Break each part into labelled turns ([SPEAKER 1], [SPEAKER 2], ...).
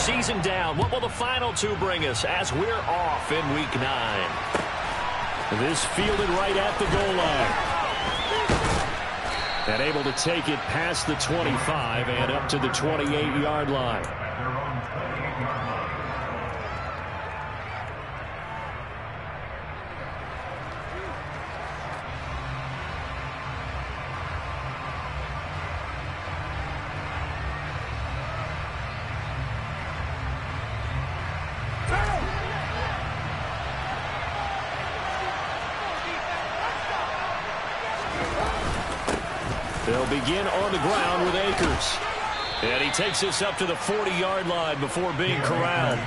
[SPEAKER 1] season down. What will the final two bring us as we're off in Week 9? This fielded right at the goal line. And able to take it past the 25 and up to the 28-yard line. They'll begin on the ground with Akers. And he takes this up to the 40-yard line before being corralled.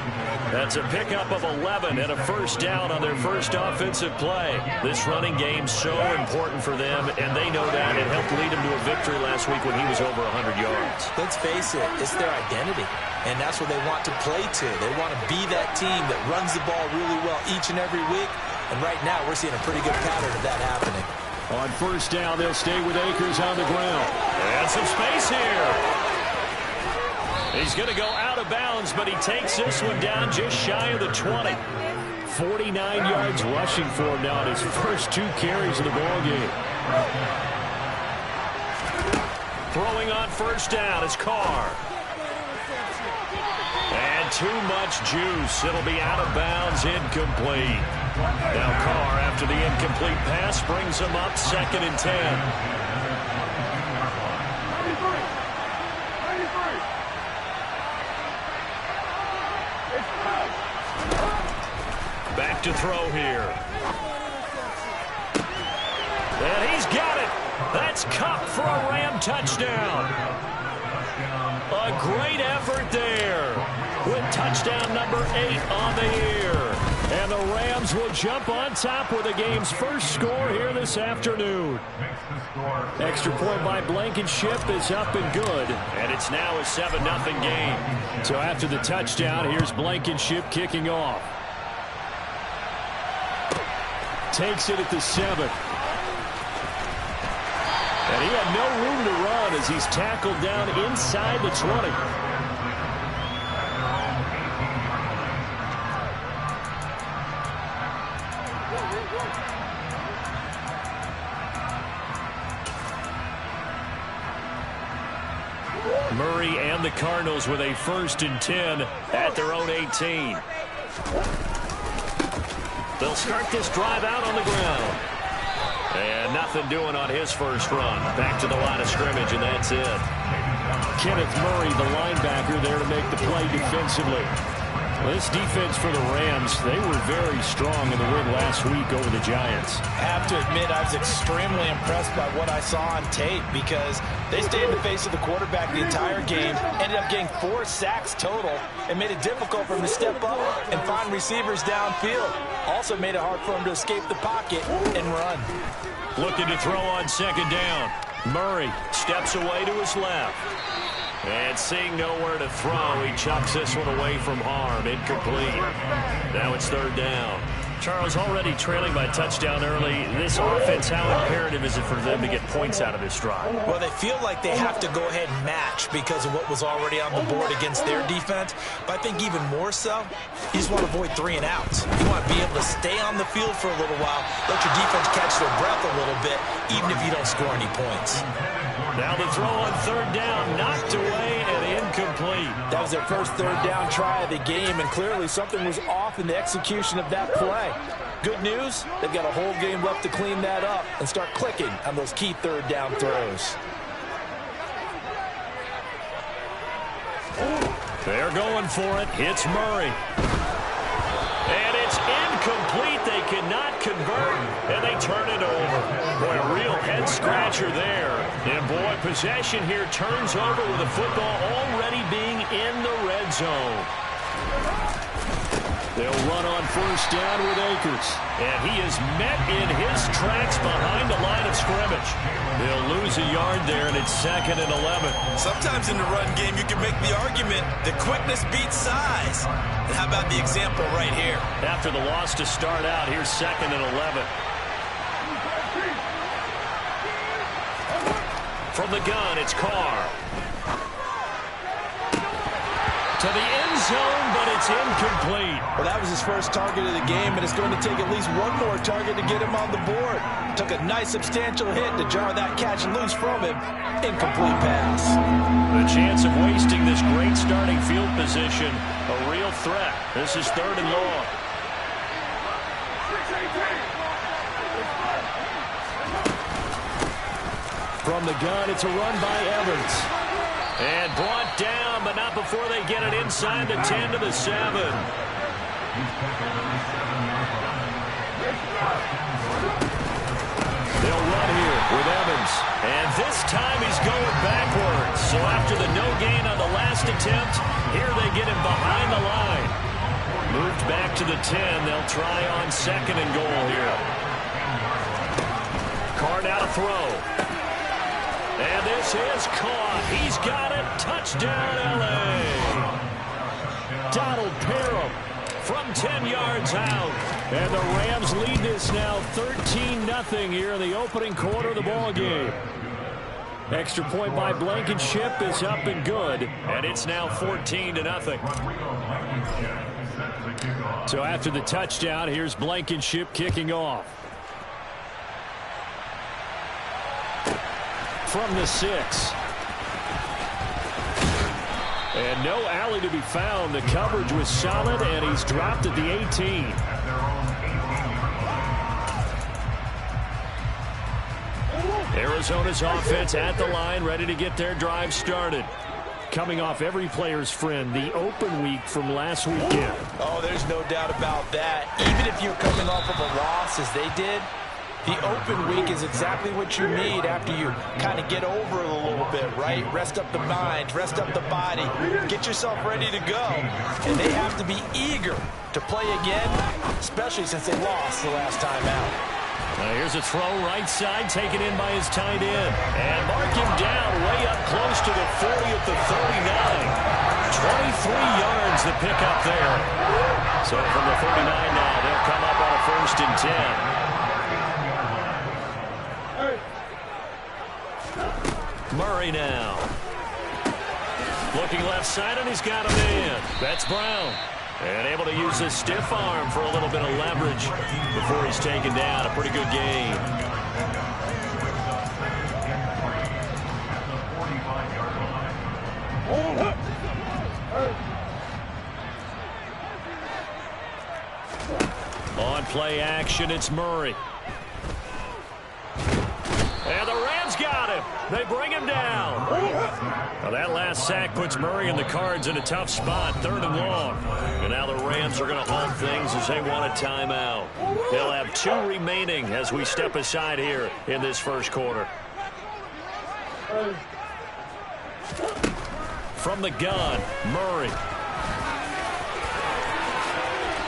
[SPEAKER 1] That's a pickup of 11 and a first down on their first offensive play. This running game's so important for them, and they know that. It helped lead them to a victory last week when he was over 100 yards.
[SPEAKER 2] Let's face it, it's their identity, and that's what they want to play to. They want to be that team that runs the ball really well each and every week, and right now we're seeing a pretty good pattern of that happening.
[SPEAKER 1] On first down, they'll stay with Akers on the ground. And some space here. He's going to go out of bounds, but he takes this one down just shy of the 20. 49 yards rushing for him now in his first 2 carries of the ballgame. Throwing on first down is Carr. And too much juice. It'll be out of bounds, incomplete. Now Carr, after the incomplete pass, brings him up 2nd and 10. Back to throw here. And he's got it. That's Cup for a Ram touchdown. A great effort there with touchdown number 8 on the year. And the Rams will jump on top with the game's first score here this afternoon. Extra point by Blankenship is up and good. And it's now a 7-0 game. So after the touchdown, here's Blankenship kicking off. Takes it at the 7. And he had no room to run as he's tackled down inside the 20. Murray and the Cardinals with a 1st and 10 at their own 18. They'll start this drive out on the ground. And nothing doing on his first run. Back to the line of scrimmage, and that's it. Kenneth Murray, the linebacker, there to make the play defensively. This defense for the Rams, they were very strong in the win last week over the Giants.
[SPEAKER 2] I have to admit, I was extremely impressed by what I saw on tape because they stayed in the face of the quarterback the entire game, ended up getting 4 sacks total, and made it difficult for him to step up and find receivers downfield. Also made it hard for him to escape the pocket and run.
[SPEAKER 1] Looking to throw on 2nd down. Murray steps away to his left. And seeing nowhere to throw, he chucks this one away from harm. Incomplete. Now it's 3rd down. Charles, already trailing by touchdown early. This offense, how imperative is it for them to get points out of this drive?
[SPEAKER 2] Well, they feel like they have to go ahead and match because of what was already on the board against their defense. But I think even more so, you just want to avoid 3 and outs. You want to be able to stay on the field for a little while, let your defense catch their breath a little bit, even if you don't score any points.
[SPEAKER 1] Now the throw on 3rd down, knocked away and incomplete.
[SPEAKER 2] That was their first 3rd down try of the game, and clearly something was off in the execution of that play. Good news, they've got a whole game left to clean that up and start clicking on those key 3rd down throws.
[SPEAKER 1] They're going for it. Hits Murray. And it's incomplete. They cannot convert, and they turn it over. Boy, a real head-scratcher there. And, boy, possession here turns over with the football already being in the red zone. They'll run on first down with Akers. And he is met in his tracks behind the line of scrimmage. They'll lose a yard there, and it's 2nd and 11.
[SPEAKER 3] Sometimes in the run game, you can make the argument that quickness beats size. And how about the example right here?
[SPEAKER 1] After the loss to start out, here's 2nd and 11. From the gun, it's Carr. To the end zone, but it's incomplete.
[SPEAKER 2] Well, that was his first target of the game, and it's going to take at least one more target to get him on the board. Took a nice substantial hit to jar that catch loose from him. Incomplete pass.
[SPEAKER 1] The chance of wasting this great starting field position, a real threat. This is 3rd and long. From the gun, it's a run by Evans. And brought down, but not before they get it inside the 10 to the 7. They'll run here with Evans. And this time he's going backwards. So after the no gain on the last attempt, here they get him behind the line. Moved back to the 10. They'll try on 2nd and goal here. Card out a throw. And this is caught. He's got it. Touchdown, L.A. Donald Parham from 10 yards out. And the Rams lead this now 13-0 here in the opening quarter of the ball game. Extra point by Blankenship is up and good. And it's now 14-0. So after the touchdown, here's Blankenship kicking off. From the 6. And no alley to be found. The coverage was solid, and he's dropped at the 18. Arizona's offense at the line, ready to get their drive started. Coming off every player's friend, the open week from last weekend.
[SPEAKER 2] Oh, there's no doubt about that. Even if you're coming off of a loss as they did, the open week is exactly what you need after you kind of get over it a little bit, right? Rest up the mind, rest up the body, get yourself ready to go. And they have to be eager to play again, especially since they lost the last time out.
[SPEAKER 1] Here's a throw right side, taken in by his tight end. And mark him down way up close to the 40 at the 39. 23 yards the pick up there. So from the 39 now, they'll come up on a 1st and 10. Murray now. Looking left side, and he's got a man. That's Brown. And able to use his stiff arm for a little bit of leverage before he's taken down. A pretty good game. On play action, it's Murray. And the Rams got him. They bring him down. Well, that last sack puts Murray and the Cards in a tough spot, 3rd and long. And now the Rams are going to halt things as they want a timeout. They'll have 2 remaining as we step aside here in this first quarter. From the gun, Murray.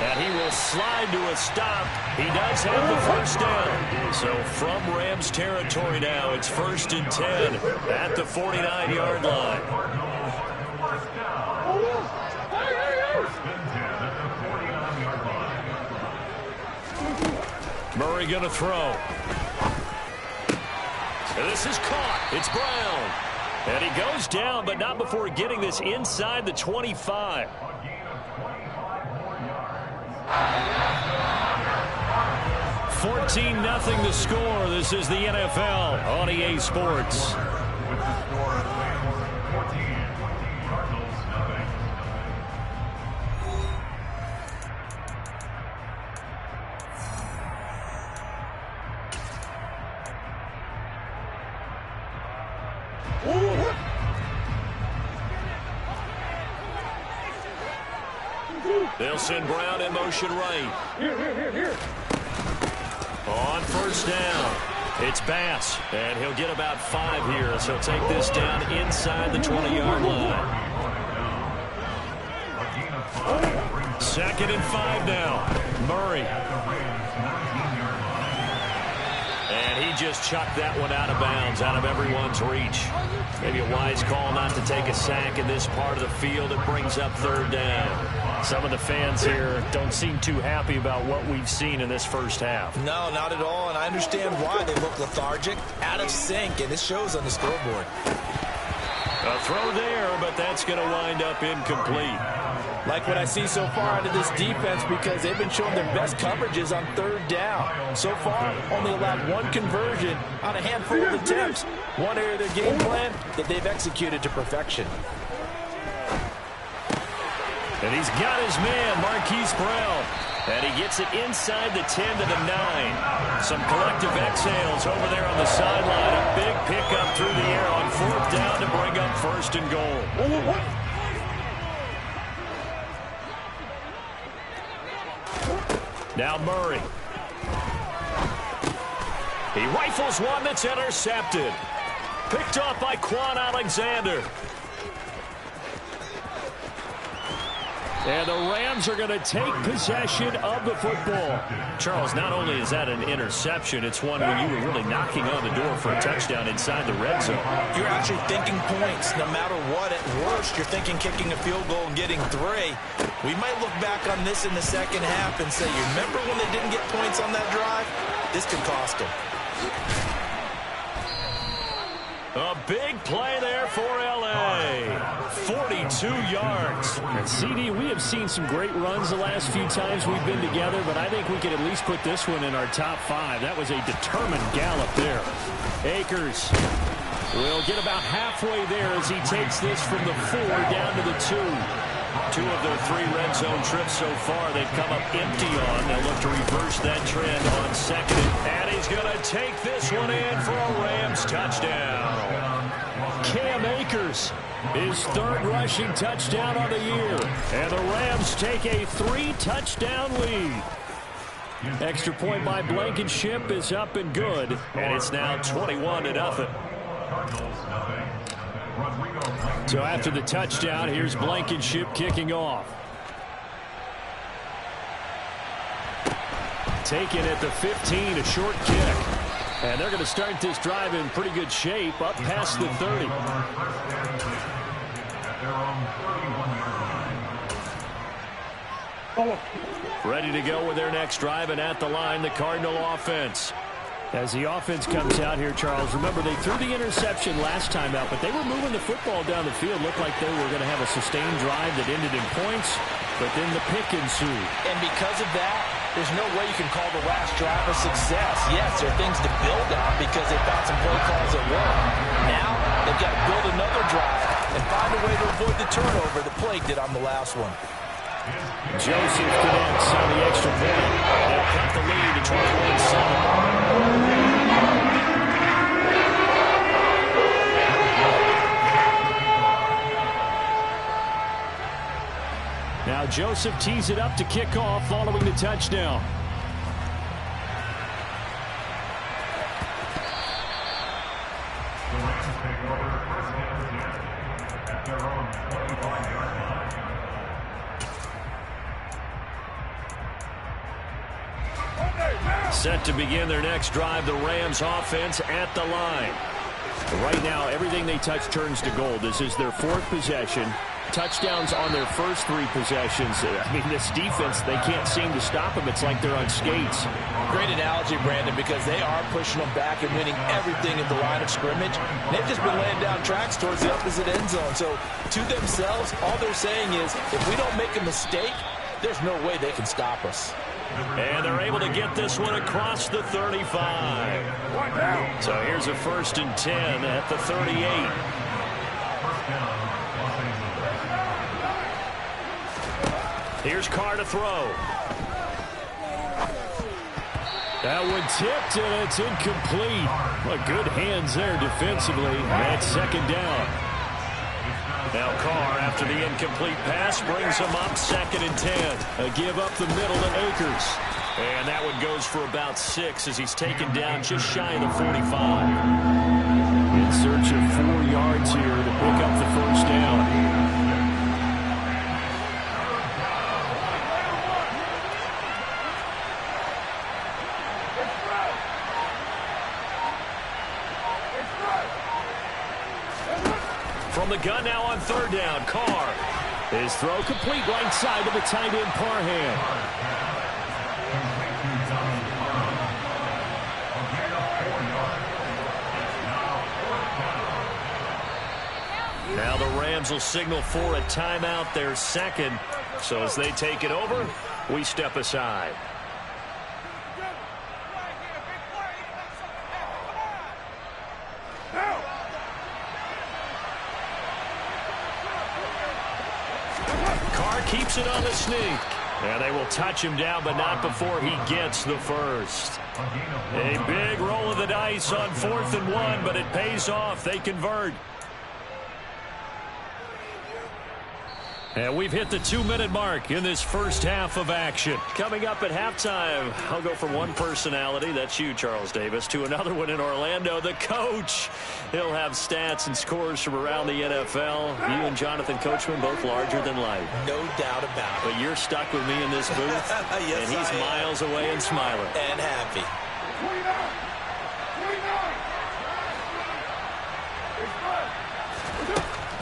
[SPEAKER 1] And he will slide to a stop. He does have the 1st down. So from Rams territory now, it's 1st and 10 at the 49-yard line. Murray going to throw. And this is caught. It's Brown. And he goes down, but not before getting this inside the 25. 14-0 the score. This is the NFL on EA Sports. They'll send Brown in motion right. Here. On 1st down, it's Bass, and he'll get about 5 here, so he'll take this down inside the 20-yard line. 2nd and 5 now. Murray. And he just chucked that one out of bounds, out of everyone's reach. Maybe a wise call not to take a sack in this part of the field. It brings up 3rd down. Some of the fans here don't seem too happy about what we've seen in this first half.
[SPEAKER 2] No, not at all, and I understand why. They look lethargic, out of sync, and this shows on the scoreboard.
[SPEAKER 1] A throw there, but that's going to wind up incomplete.
[SPEAKER 2] Like what I see so far out of this defense because they've been showing their best coverages on third down. So far, only allowed one conversion on a handful of attempts. One area of their game plan that they've executed to perfection.
[SPEAKER 1] And he's got his man, Marquise Brown. And he gets it inside the 10 to the 9. Some collective exhales over there on the sideline. A big pickup through the air on fourth down to bring up first and goal. Now Murray. He rifles one that's intercepted. Picked off by Quan Alexander. And the Rams are going to take possession of the football. Charles, not only is that an interception, it's one where you were really knocking on the door for a touchdown inside the red zone.
[SPEAKER 2] You're actually thinking points no matter what. At worst, you're thinking kicking a field goal and getting 3. We might look back on this in the second half and say, you remember when they didn't get points on that drive? This could cost them.
[SPEAKER 1] A big play there for L.A. 42 yards.
[SPEAKER 4] And CD, we have seen some great runs the last few times we've been together, but I think we could at least put this one in our top 5. That was a determined gallop there. Akers will get about halfway there as he takes this from the 4 down to the 2. 2 of their 3 red zone trips so far they've come up empty on. They'll look to reverse that trend on second. And he's going to take this one in for a Rams touchdown. Cam Akers, his 3rd rushing touchdown on the year. And the Rams take a 3-touchdown lead. Extra point by Blankenship is up and good. And it's now 21-0. So after the touchdown, here's Blankenship kicking off. Taken at the 15, a short kick. And they're going to start this drive in pretty good shape, up past the 30. Ready to go with their next drive, and at the line, the Cardinal offense. As the offense comes out here, Charles, remember they threw the interception last time out, but they were moving the football down the field. Looked like they were going to have a sustained drive that ended in points, but then the pick ensued.
[SPEAKER 2] And because of that, there's no way you can call the last drive a success. Yes, there are things to build on because they found some play calls that work. Now, they've got to build another drive and find a way to avoid the turnover the play did on the last one.
[SPEAKER 4] Joseph connects on the extra point.
[SPEAKER 1] They'll cut the lead to 21-7.
[SPEAKER 4] Now Joseph tees it up to kick off following the touchdown.
[SPEAKER 1] Set to begin their next drive, the Rams offense at the line.
[SPEAKER 4] Right now, everything they touch turns to gold. This is their 4th possession. Touchdowns on their first 3 possessions. I mean, this defense, they can't seem to stop them. It's like they're on skates.
[SPEAKER 2] Great analogy, Brandon, because they are pushing them back and winning everything at the line of scrimmage. They've just been laying down tracks towards the opposite end zone. So, to themselves, all they're saying is, if we don't make a mistake, there's no way they can stop us.
[SPEAKER 1] And they're able to get this one across the 35. So here's a 1st and 10 at the 38. Here's Carr to throw.
[SPEAKER 4] That one tipped, and it's incomplete. Well, good hands there defensively. That's 2nd down.
[SPEAKER 1] Now Carr, after the incomplete pass, brings him up 2nd and 10.
[SPEAKER 4] A give up the middle to Akers.
[SPEAKER 1] And that one goes for about 6 as he's taken down just shy of the 45.
[SPEAKER 4] In search of 4 yards here to pick up the 1st down.
[SPEAKER 1] From the gun now on 3rd down, Carr.
[SPEAKER 4] His throw complete right side to the tight end Parham.
[SPEAKER 1] Now the Rams will signal for a timeout, their 2nd. So as they take it over, we step aside. Carr keeps it on the sneak. And they will touch him down, but not before he gets the first. A big roll of the dice on 4th and 1, but it pays off. They convert. And we've hit the 2-minute mark in this first half of action. Coming up at halftime, I'll go from one personality, that's you, Charles Davis, to another one in Orlando, the coach. He'll have stats and scores from around the NFL. You and Jonathan Coachman, both larger than life.
[SPEAKER 2] No doubt about it.
[SPEAKER 1] But you're stuck with me in this booth,
[SPEAKER 3] Yes,
[SPEAKER 1] and he's miles away and smiling.
[SPEAKER 3] And happy.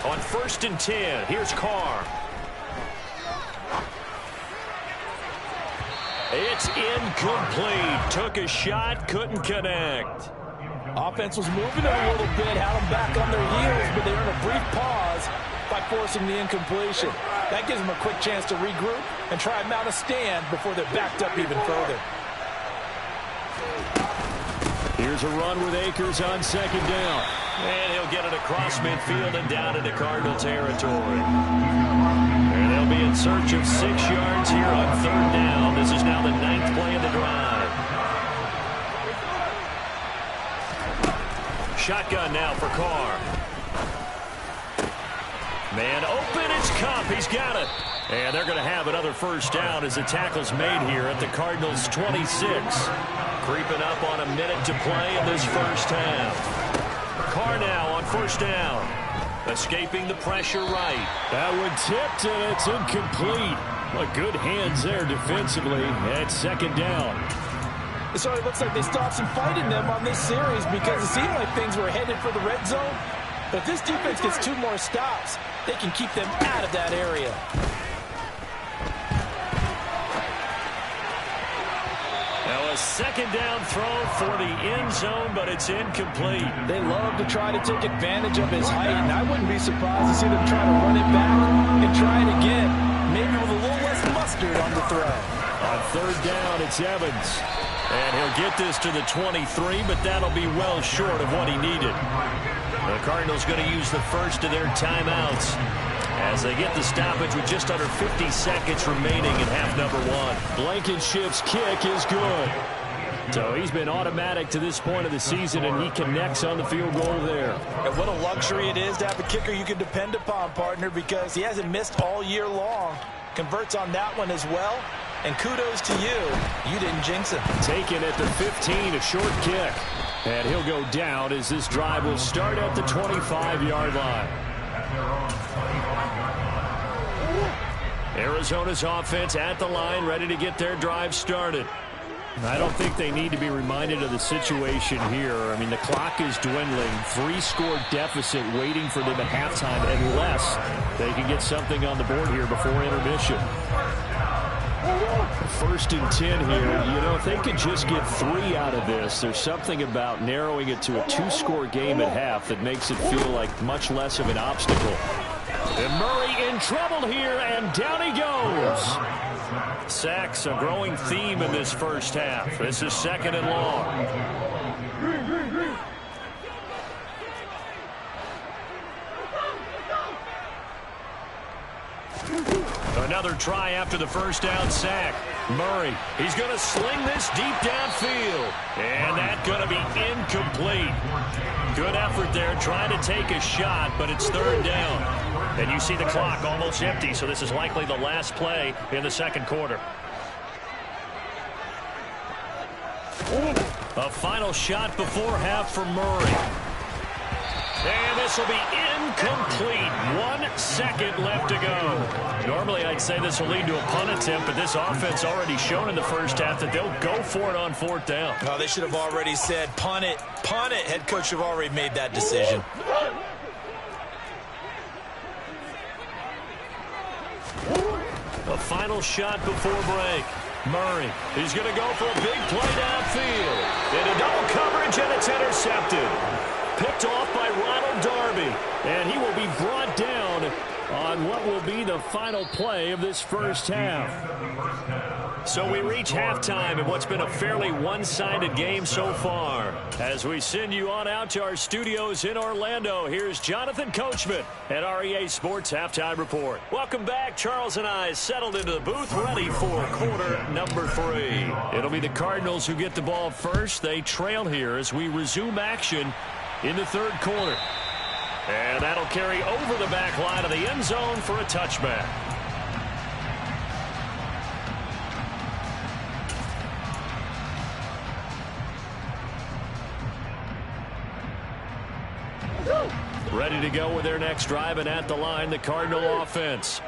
[SPEAKER 1] On 1st and 10, here's Carr. It's incomplete. Took a shot, couldn't connect.
[SPEAKER 2] Offense was moving a little bit, had them back on their heels, but they're in a brief pause by forcing the incompletion. That gives them a quick chance to regroup and try and mount a stand before they're backed up even further.
[SPEAKER 4] Here's a run with Akers on 2nd down.
[SPEAKER 1] And he'll get it across midfield and down into Cardinal territory. And they'll be in search of 6 yards here on 3rd down. This is now the 9th play of the drive. Shotgun now for Carr. Man open, it's Cup. He's got it. And they're going to have another first down as the tackle's made here at the Cardinals' 26. Creeping up on a minute to play in this first half. Carr now on 1st down. Escaping the pressure right.
[SPEAKER 4] That one tipped, and it's incomplete. Well, good hands there defensively at 2nd down.
[SPEAKER 2] So it looks like they stopped some fight in them on this series because it seemed like things were headed for the red zone. But if this defense gets 2 more stops, they can keep them out of that area.
[SPEAKER 1] Now a 2nd down throw for the end zone, but it's incomplete.
[SPEAKER 2] They love to try to take advantage of his height, and I wouldn't be surprised to see them try to run it back and try it again, maybe with a little less mustard on the throw.
[SPEAKER 4] On 3rd down, it's Evans.
[SPEAKER 1] And he'll get this to the 23, but that'll be well short of what he needed. The Cardinals going to use the first of their timeouts as they get the stoppage with just under 50 seconds remaining in half number 1.
[SPEAKER 4] Blankenship's kick is good. So he's been automatic to this point of the season, and he connects on the field goal there.
[SPEAKER 2] And what a luxury it is to have a kicker you can depend upon, partner, because he hasn't missed all year long. Converts on that one as well. And kudos to you. You didn't jinx him.
[SPEAKER 4] Taken at the 15, a short kick. And he'll go down as this drive will start at the 25-yard line. Arizona's offense at the line, ready to get their drive started. I don't think they need to be reminded of the situation here. I mean, the clock is dwindling. 3-score deficit waiting for them at halftime unless they can get something on the board here before intermission. 1st and 10 here. You know, if they could just get 3 out of this, there's something about narrowing it to a 2-score game at half that makes it feel like much less of an obstacle. And Murray in trouble here, and down he goes.
[SPEAKER 1] Sacks, a growing theme in this first half. This is 2nd and long. Another try after the first down sack. Murray, he's going to sling this deep downfield. And that's going to be incomplete. Good effort there trying to take a shot, but it's 3rd down. And you see the clock almost empty, so this is likely the last play in the 2nd quarter. A final shot before half for Murray. And this will be incomplete. 1 second left to go. Normally, I'd say this will lead to a punt attempt, but this offense already shown in the first half that they'll go for it on 4th down.
[SPEAKER 3] Oh, they should have already said, punt it, punt it. Head coach should have already made that decision.
[SPEAKER 1] A final shot before break. Murray, he's going to go for a big play downfield. Into double coverage, and it's intercepted. Picked off by Ronald Darby, and he will be brought down
[SPEAKER 4] on what will be the final play of this first half. So we reach halftime in what's been a fairly one-sided game so far. As we send you on out to our studios in Orlando, here's Jonathan Coachman at REA Sports Halftime Report. Welcome back. Charles and I settled into the booth, ready for quarter number 3. It'll be the Cardinals who get the ball first. They trail here as we resume action in the third quarter. And that'll carry over the back line of the end zone for a touchback. Ready to go with their next drive, and at the line, the Cardinal offense.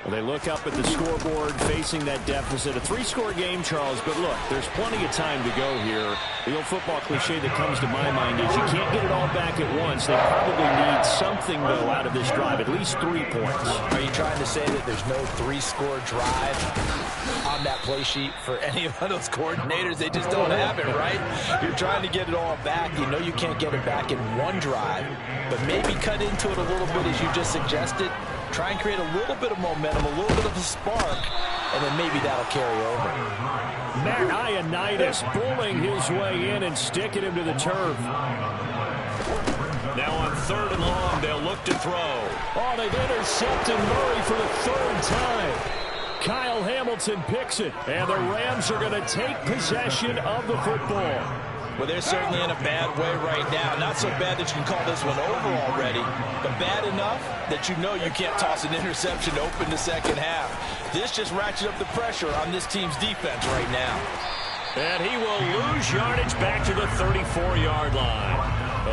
[SPEAKER 4] Well, they look up at the scoreboard facing that deficit. A 3-score game, Charles, but look, there's plenty of time to go here. The old football cliche that comes to my mind is you can't get it all back at once. They probably need something, though, out of this drive, at least 3 points.
[SPEAKER 2] Are you trying to say that there's no 3-score drive on that play sheet for any of those coordinators? They just don't have it, right? You're trying to get it all back. You know you can't get it back in one drive, but maybe cut into it a little bit as you just suggested. Try and create a little bit of momentum, a little bit of a spark, and then maybe that'll carry over.
[SPEAKER 4] Matt Ioannidis bullying his way in and sticking him to the turf. Now on 3rd and long, they'll look to throw. Oh, they've intercepted Murray for the 3rd time. Kyle Hamilton picks it, and the Rams are going to take possession of the football.
[SPEAKER 2] Well, they're certainly in a bad way right now. Not so bad that you can call this one over already, but bad enough that you know you can't toss an interception to open the second half. This just ratchets up the pressure on this team's defense right now.
[SPEAKER 4] And he will lose yardage back to the 34-yard line.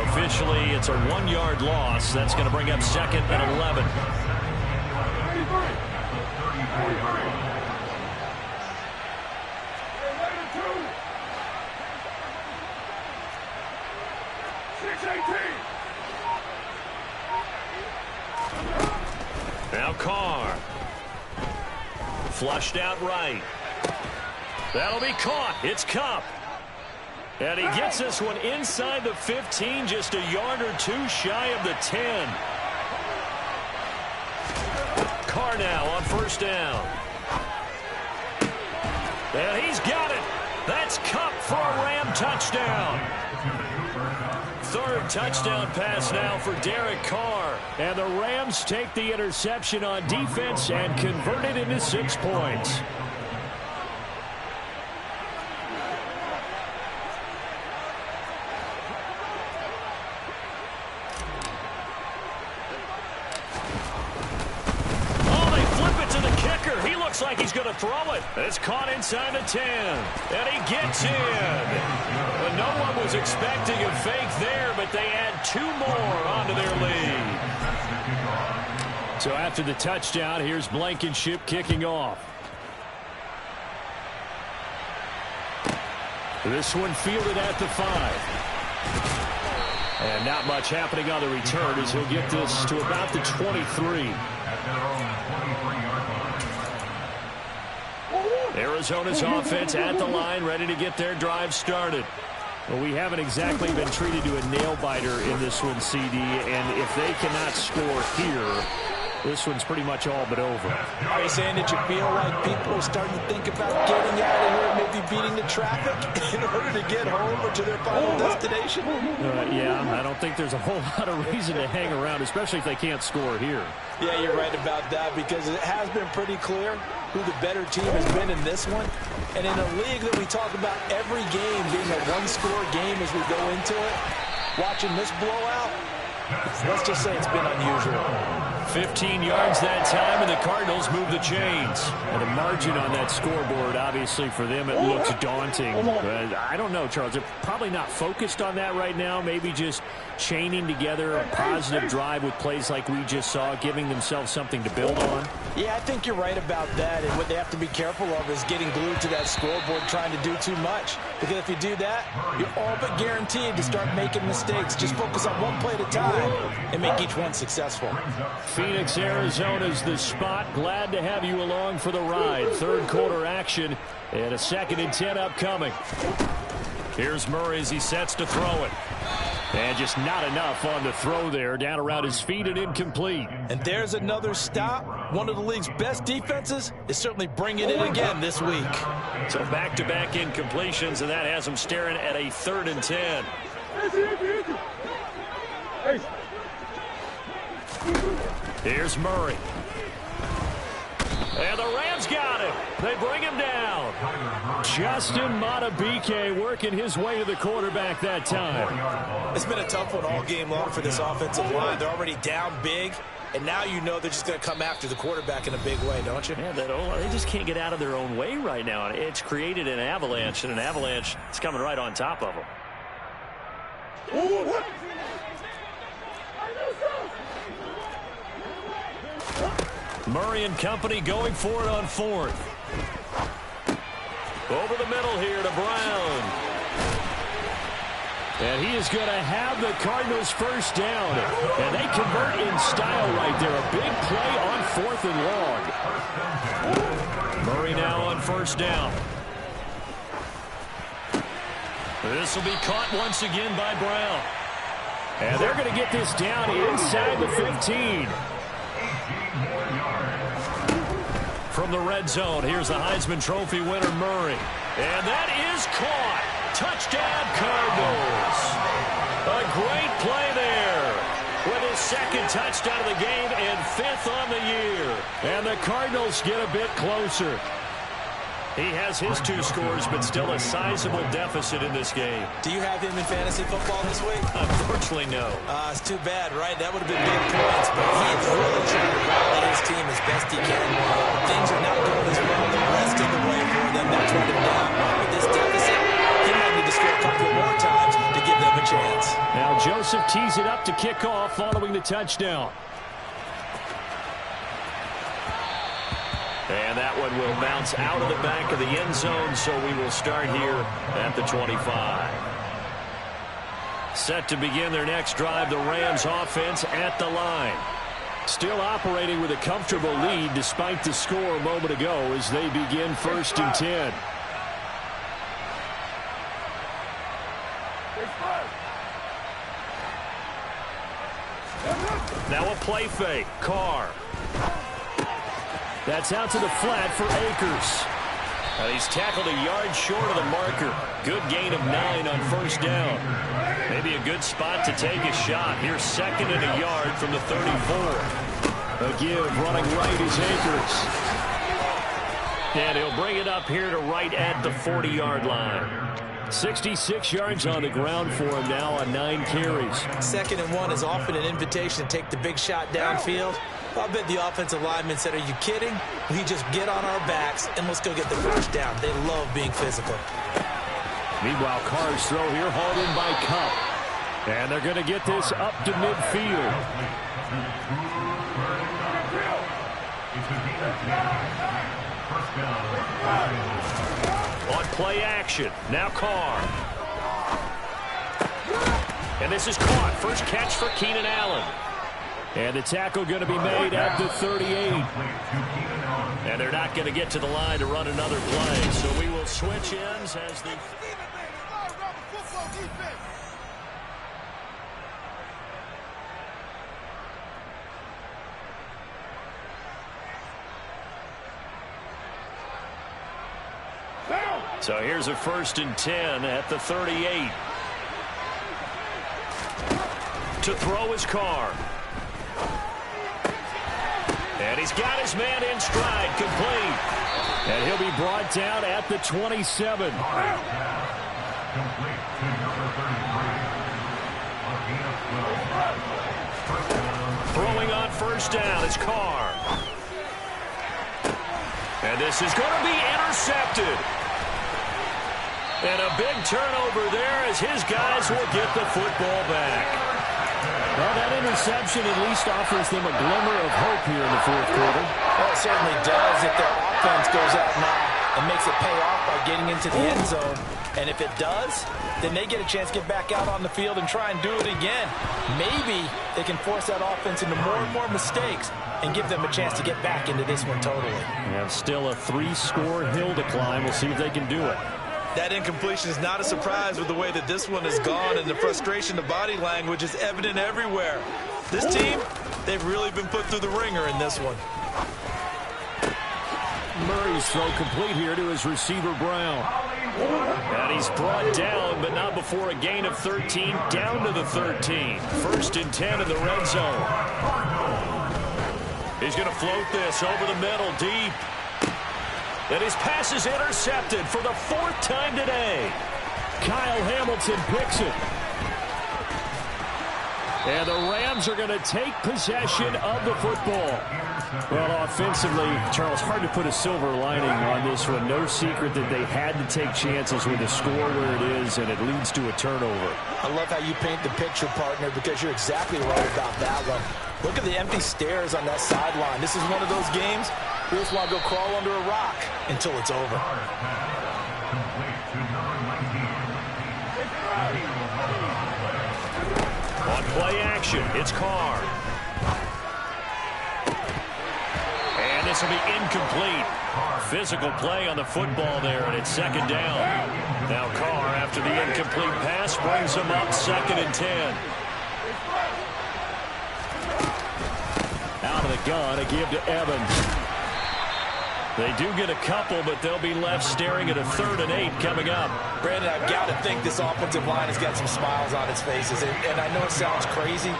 [SPEAKER 4] Officially, it's a 1-yard loss. That's going to bring up 2nd and 11. Now Carr. Flushed out right. That'll be caught. It's Kupp. And he gets this one inside the 15, just a yard or 2 shy of the 10. Carr now on 1st down. And he's got it. That's Kupp for a Ram touchdown. 3rd touchdown pass now for Derek Carr. And the Rams take the interception on defense and convert it into 6 points. Oh, they flip it to the kicker. He looks like he's going to throw it. It's caught inside the 10. And he gets in. But no one was expecting a fake there, but they add 2 more onto their lead. So after the touchdown, here's Blankenship kicking off. This one fielded at the 5. And not much happening on the return as he'll get this to about the 23. Arizona's offense at the line, ready to get their drive started. Well, we haven't exactly been treated to a nail-biter in this one, CD, and if they cannot score here, this one's pretty much all but over.
[SPEAKER 2] Are you saying that you feel like people are starting to think about getting out of here, maybe beating the traffic in order to get home or to their final destination?
[SPEAKER 4] Yeah, I don't think there's a whole lot of reason to hang around, especially if they can't score here.
[SPEAKER 2] Yeah, you're right about that, because it has been pretty clear who the better team has been in this one. And in a league that we talk about every game being a 1-score game as we go into it, watching this blowout, let's just say it's been unusual.
[SPEAKER 4] 15 yards that time, and the Cardinals move the chains. And the margin on that scoreboard, obviously, for them, it looks daunting. But I don't know, Charles. They're probably not focused on that right now. Maybe just chaining together a positive drive with plays like we just saw, giving themselves something to build on.
[SPEAKER 2] Yeah, I think you're right about that. And what they have to be careful of is getting glued to that scoreboard, trying to do too much. Because if you do that, you're all but guaranteed to start making mistakes. Just focus on one play at a time and make each one successful.
[SPEAKER 4] Phoenix, Arizona's the spot. Glad to have you along for the ride. Third quarter action and a 2nd and 10 upcoming. Here's Murray as he sets to throw it. And just not enough on the throw there. Down around his feet and incomplete.
[SPEAKER 2] And there's another stop. One of the league's best defenses is certainly bringing it again this week.
[SPEAKER 1] So back-to-back incompletions, and that has him staring at a 3rd and 10. Here's Murray. And the Rams got him. They bring him down.
[SPEAKER 4] Justin Madubuike working his way to the quarterback that time.
[SPEAKER 2] It's been a tough one all game long for this offensive line. They're already down big, and now you know they're just going to come after the quarterback in a big way, don't you?
[SPEAKER 1] Yeah, they just can't get out of their own way right now. It's created an avalanche, and an avalanche is coming right on top of them. Murray and company going for it on 4th. Over the middle here to Brown.
[SPEAKER 4] And he is going to have the Cardinals first down. And they convert in style right there. A big play on 4th and long.
[SPEAKER 1] Murray now on first down. This will be caught once again by Brown.
[SPEAKER 4] And they're going to get this down inside the 15.
[SPEAKER 1] From the red zone, here's the Heisman Trophy winner, Murray. And that is caught. Touchdown, Cardinals. A great play there with his 2nd touchdown of the game and 5th on the year.
[SPEAKER 4] And the Cardinals get a bit closer.
[SPEAKER 1] He has his 2 scores, but still a sizable deficit in this game.
[SPEAKER 2] Do you have him in fantasy football this week?
[SPEAKER 1] Unfortunately, no.
[SPEAKER 2] It's too bad, right? That would have been big points, but he's really trying to rally his team as best he can. Things are not going as well the rest of the way for them. That's why they're down. With this deficit, he might need to score a couple more times to give them a chance.
[SPEAKER 4] Now Joseph tees it up to kick off following the touchdown.
[SPEAKER 1] And that one will bounce out of the back of the end zone, so we will start here at the 25. Set to begin their next drive, the Rams offense at the line.
[SPEAKER 4] Still operating with a comfortable lead despite the score a moment ago as they begin 1st and 10.
[SPEAKER 1] Now a play fake. Carr.
[SPEAKER 4] That's out to the flat for Akers.
[SPEAKER 1] He's tackled a yard short of the marker. Good gain of 9 on first down. Maybe a good spot to take a shot. Here's 2nd and a yard from the 34.
[SPEAKER 4] A give running right is Akers.
[SPEAKER 1] And he'll bring it up here to right at the 40-yard line.
[SPEAKER 4] 66 yards on the ground for him now on 9 carries.
[SPEAKER 2] 2nd and 1 is often an invitation to take the big shot downfield. I bet the offensive lineman said, are you kidding? We just get on our backs and let's go get the first down. They love being physical.
[SPEAKER 4] Meanwhile, Carr's throw here hauled in by Cup. And they're going to get this up to midfield.
[SPEAKER 1] On play action. Now Carr. And this is caught. First catch for Keenan Allen.
[SPEAKER 4] And the tackle going to be made at the 38.
[SPEAKER 1] And they're not going to get to the line to run another play. So we will switch ends as the... So here's a 1st and 10 at the 38. To throw his Carr. And he's got his man in stride, complete.
[SPEAKER 4] And he'll be brought down at the 27.
[SPEAKER 1] Throwing on first down is Carr. And this is going to be intercepted. And a big turnover there as his guys will get the football back.
[SPEAKER 4] Well, that interception at least offers them a glimmer of hope here in the 4th quarter.
[SPEAKER 2] Well, it certainly does if their offense goes out now and makes it pay off by getting into the end zone. And if it does, then they get a chance to get back out on the field and try and do it again. Maybe they can force that offense into more and more mistakes and give them a chance to get back into this one totally.
[SPEAKER 4] And still a 3-score hill to climb. We'll see if they can do it.
[SPEAKER 3] That incompletion is not a surprise with the way that this one has gone, and the frustration, the body language is evident everywhere. This team, they've really been put through the ringer in this one.
[SPEAKER 4] Murray's throw complete here to his receiver, Brown. And he's brought down, but not before a gain of 13, down to the 13. 1st and 10 in the red zone. He's going to float this over the middle, deep. And his pass is intercepted for the 4th time today. Kyle Hamilton picks it. And the Rams are going to take possession of the football. Well, offensively, Charles, hard to put a silver lining on this one. No secret that they had to take chances with the score where it is, and it leads to a turnover.
[SPEAKER 2] I love how you paint the picture, partner, because you're exactly right about that one. Look at the empty stares on that sideline. This is one of those games we just want to go crawl under a rock until it's over.
[SPEAKER 1] On play action, it's Carr. And this will be incomplete. Physical play on the football there, and it's 2nd down. Now Carr, after the incomplete pass, brings him up 2nd and 10.
[SPEAKER 4] Out of the gun, a give to Evans. They do get a couple, but they'll be left staring at a 3rd and 8 coming up.
[SPEAKER 2] Brandon, I've got to think this offensive line has got some smiles on its faces. And I know it sounds crazy,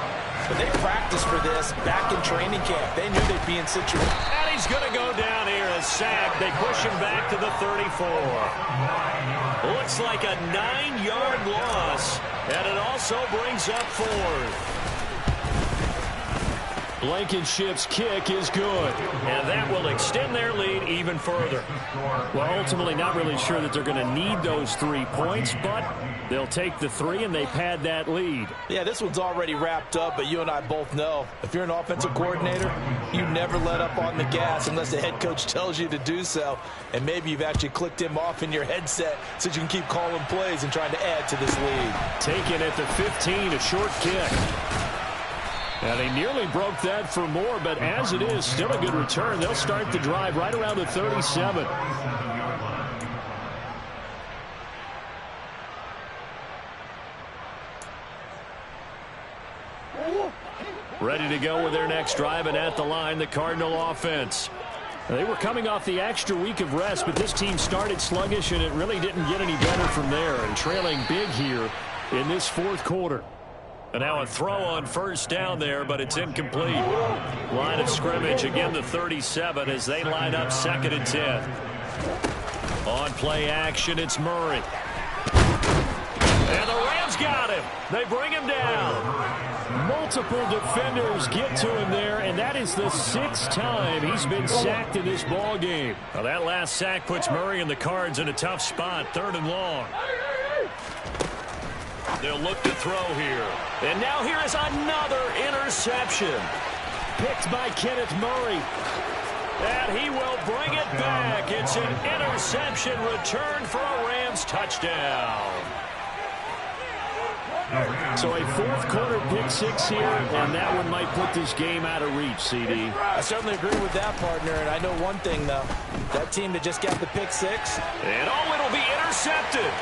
[SPEAKER 2] but they practiced for this back in training camp. They knew they'd be in situation.
[SPEAKER 1] And he's going to go down here as sacked. They push him back to the 34. Looks like a 9-yard loss, and it also brings up 4th.
[SPEAKER 4] Blankenship's kick is good.
[SPEAKER 1] And that will extend their lead even further.
[SPEAKER 4] Well, ultimately not really sure that they're going to need those 3 points, but they'll take the 3 and they pad that lead.
[SPEAKER 2] Yeah, this one's already wrapped up, but you and I both know if you're an offensive coordinator, you never let up on the gas unless the head coach tells you to do so. And maybe you've actually clicked him off in your headset so you can keep calling plays and trying to add to this lead.
[SPEAKER 4] Taken at the 15, a short kick. And he nearly broke that for more, but as it is, still a good return. They'll start the drive right around the 37. Ready to go with their next drive, and at the line, the Cardinal offense. They were coming off the extra week of rest, but this team started sluggish, and it really didn't get any better from there, and trailing big here in this 4th quarter.
[SPEAKER 1] And now a throw on 1st down there, but it's incomplete. Line of scrimmage, again the 37 as they line up 2nd and 10. On play action, it's Murray. And the Rams got him. They bring him down.
[SPEAKER 4] Multiple defenders get to him there, and that is the 6th time he's been sacked in this ball game.
[SPEAKER 1] Well, that last sack puts Murray and the Cards in a tough spot, 3rd and long. They'll look to throw here. And now here is another interception.
[SPEAKER 4] Picked by Kenneth Murray.
[SPEAKER 1] And he will bring it back. It's an interception return for a Rams touchdown.
[SPEAKER 4] So a 4th quarter pick 6 here, and that one might put this game out of reach, CD.
[SPEAKER 2] I certainly agree with that, partner, and I know one thing, though. That team that just got the pick 6.
[SPEAKER 1] And oh, it'll be intercepted.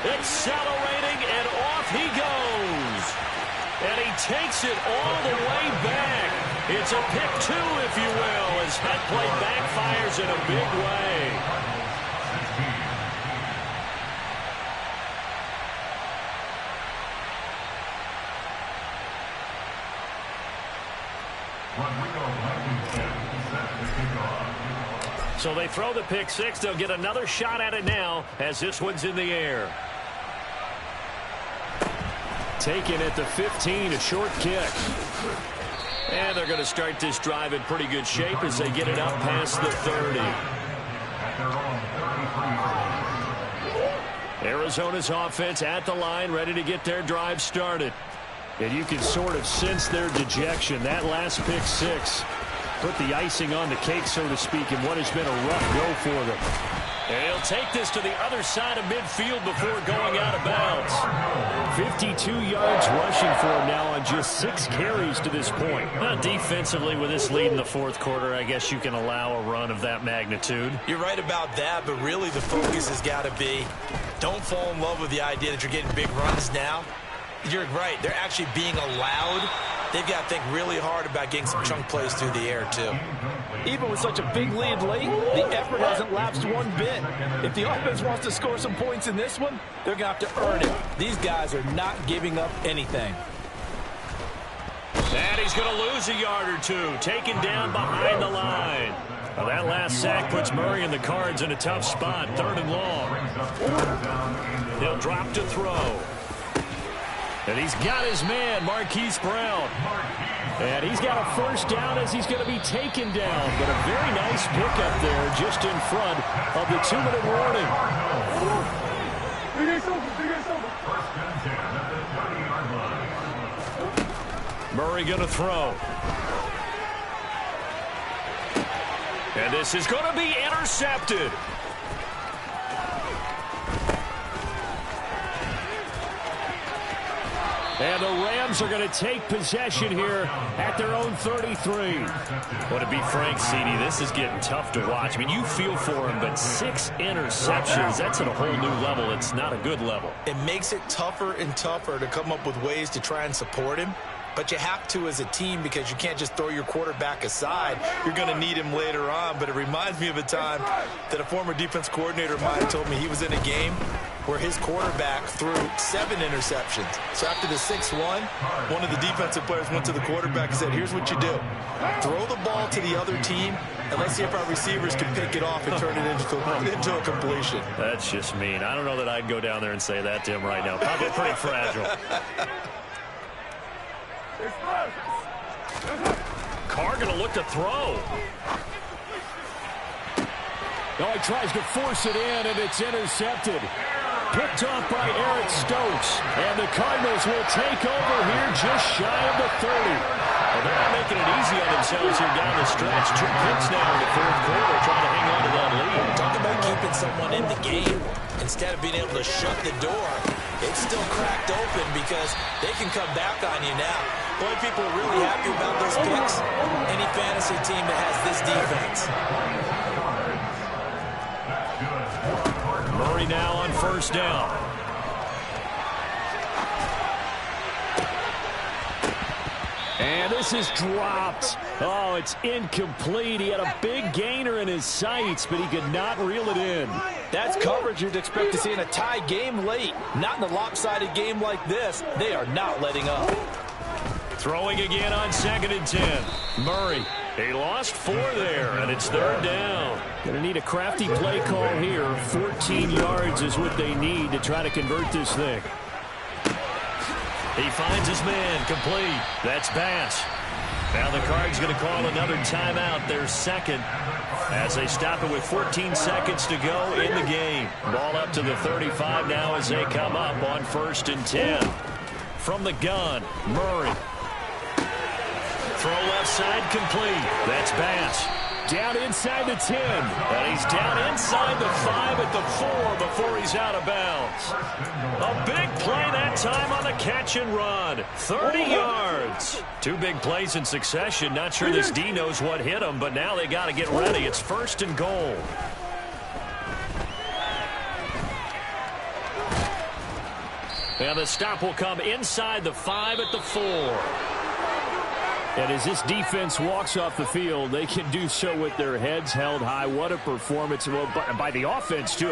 [SPEAKER 1] Accelerating, and off he goes. And he takes it all the way back. It's a pick 2, if you will, as that play backfires in a big way. So they throw the pick 6. They'll get another shot at it now as this one's in the air.
[SPEAKER 4] Taken at the 15, a short kick.
[SPEAKER 1] And they're going to start this drive in pretty good shape as they get it up past the 30. Arizona's offense at the line, ready to get their drive started.
[SPEAKER 4] And you can sort of sense their dejection. That last pick 6 put the icing on the cake, so to speak, in what has been a rough go for them.
[SPEAKER 1] And he'll take this to the other side of midfield before going out of bounds.
[SPEAKER 4] 52 yards rushing for him now on just 6 carries to this point.
[SPEAKER 1] Defensively, with this lead in the fourth quarter, I guess you can allow a run of that magnitude.
[SPEAKER 3] You're right about that, but really the focus has got to be don't fall in love with the idea that you're getting big runs now. You're right. They're actually being allowed. They've got to think really hard about getting some chunk plays through the air, too.
[SPEAKER 2] Even with such a big lead late, the effort hasn't lapsed one bit. If the offense wants to score some points in this one, they're going to have to earn it. These guys are not giving up anything.
[SPEAKER 4] And he's going to lose a yard or two, taken down behind the line. Well, that last sack puts Murray and the Cards in a tough spot, 3rd and long. He'll drop to throw. And he's got his man, Marquise Brown. And he's got a first down as he's going to be taken down. But a very nice pickup there just in front of the 2-minute warning. Murray going to throw. And this is going to be intercepted. And the Rams are going to take possession here at their own 33.
[SPEAKER 1] Well, to be frank, CD, this is getting tough to watch. I mean, you feel for him, but 6 interceptions, that's at a whole new level. It's not a good level.
[SPEAKER 3] It makes it tougher and tougher to come up with ways to try and support him. But you have to as a team because you can't just throw your quarterback aside. You're going to need him later on. But it reminds me of a time that a former defense coordinator of mine told me he was in a game where his quarterback threw 7 interceptions. So after the 6-1, one of the defensive players went to the quarterback and said, here's what you do. Throw the ball to the other team, and let's see if our receivers can pick it off and turn it into a completion.
[SPEAKER 1] That's just mean. I don't know that I'd go down there and say that to him right now. Probably pretty fragile.
[SPEAKER 4] Carr going to look to throw. No, he tries to force it in, and it's intercepted. Picked off by Eric Stokes. And the Cardinals will take over here just shy of the 30.
[SPEAKER 1] Well, they're not making it easy on themselves here down the stretch. 2 picks now in the fourth quarter, trying to hang on to that lead.
[SPEAKER 3] Talk about keeping someone in the game. Instead of being able to shut the door, it's still cracked open because they can come back on you now. Boy, people are really happy about those picks. Any fantasy team that has this defense.
[SPEAKER 4] Murray now on first down. And this is dropped. Oh, it's incomplete. He had a big gainer in his sights, but he could not reel it in.
[SPEAKER 2] That's coverage you'd expect to see in a tie game late. Not in a lopsided game like this. They are not letting up.
[SPEAKER 4] Throwing again on 2nd and 10. Murray. He lost 4 there, and it's 3rd down. Going to need a crafty play call here. 14 yards is what they need to try to convert this thing.
[SPEAKER 1] He finds his man, complete. That's Bass. Now the Cards going to call another timeout, their second, as they stop it with 14 seconds to go in the game. Ball up to the 35 now as they come up on 1st and 10. From the gun, Murray. Throw left side, complete. That's Bass.
[SPEAKER 4] Down inside the 10.
[SPEAKER 1] And he's down inside the 5 at the 4 before he's out of bounds. A big play that time on the catch and run. 30 yards. 2 big plays in succession. Not sure this D knows what hit him, but now they got to get ready. It's 1st and goal. And the stop will come inside the 5 at the 4.
[SPEAKER 4] And as this defense walks off the field, they can do so with their heads held high. What a performance by the offense, too.